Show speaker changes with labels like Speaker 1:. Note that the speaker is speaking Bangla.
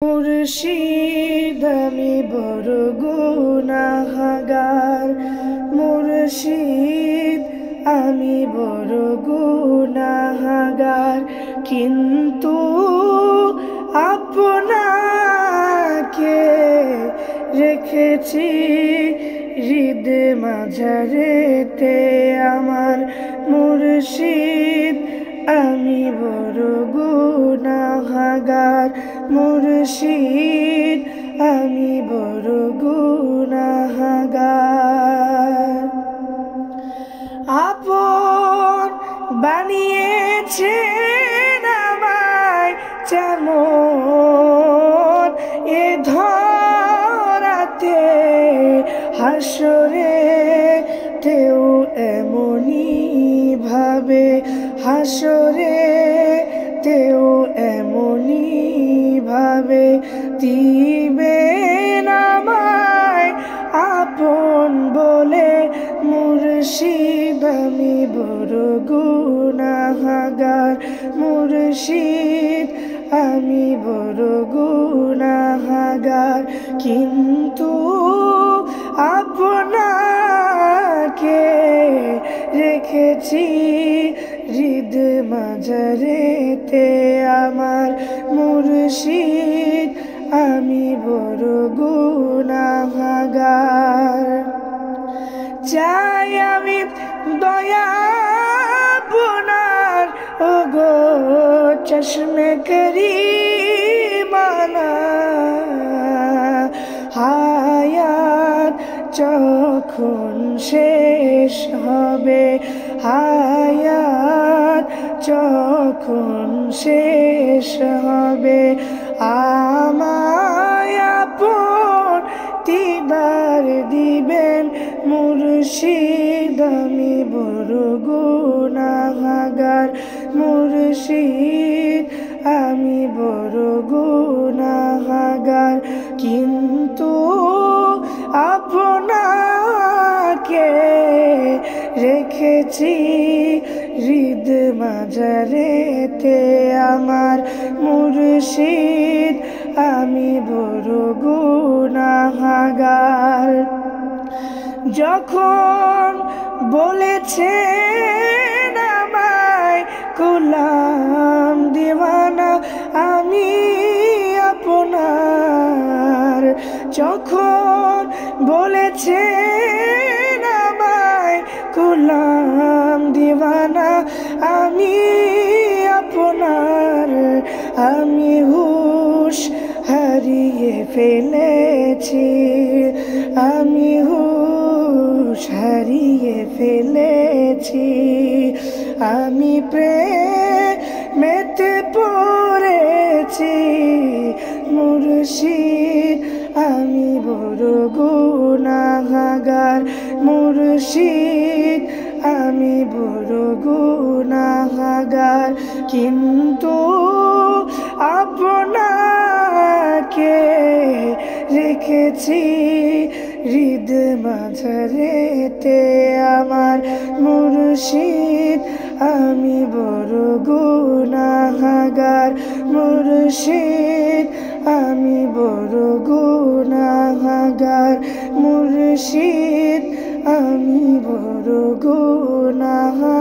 Speaker 1: মুর্শিদ আমি বড় গুনাহগার, মুর্শিদ আমি বড় গুনাহগার, কিন্তু আপনাকে রেখেছি হৃদে মাঝারেতে আমার। মুর্শিদ আমি বড় গুনাহগার, মুর্শিদ আমি বড় গুনাহগার। আপন বানিয়েছেন আমায় যেমন এ ধরাতে, হাসরে তেও এমনি ভাবে, হাসরে তেও এমনি ভাবে দিবেন আমায় আপন বলে। মুর্শিদ আমি বড় গুনাহগার, মুর্শিদ আমি বড় গুনাহগার, কিন্তু আপনাকে রেখেছি হৃদ মাঝারেতে আমার। মুর্শিদ আমি বড় গুনাহগার। চাই আমি দয়া আপনার, ওগো চশমে করিমানা, হায়াত যখন শেষ হবে, হায়াত যখন শেষ হবে, আমায় আপন দিদার দিবেন। মুর্শিদ আমি বড় গুনাহগার, মুর্শিদ আমি বড় গুনাহগার, কিন্তু আপনাকে রেখেছি হৃদ মাঝারেতে আমার। মুর্শিদ আমি বড় গুনাহগার। যখন বলেছেন আমায় গোলাম দিওয়ানা আমি আপনার, যখন বলেছেন আমায় গোলাম দিওয়ানা আমি আপনার, আমি হুশ হারিয়ে ফেলেছি, আমি হুশ হারিয়ে ফেলেছি, আমি প্রেমেতে পড়েছি। মুর্শিদ আমি বড় গুনাহগার, মুর্শিদ আমি বড় গুনাহগার, কিন্তু আপনাকে রেখেছি হৃদ মাঝারেতে আমার। মুর্শিদ আমি বড় গুনাহগার, মুর্শিদ আমি বড় গুনাহগার, মুর্শিদ আমি বড় গুনাহগার।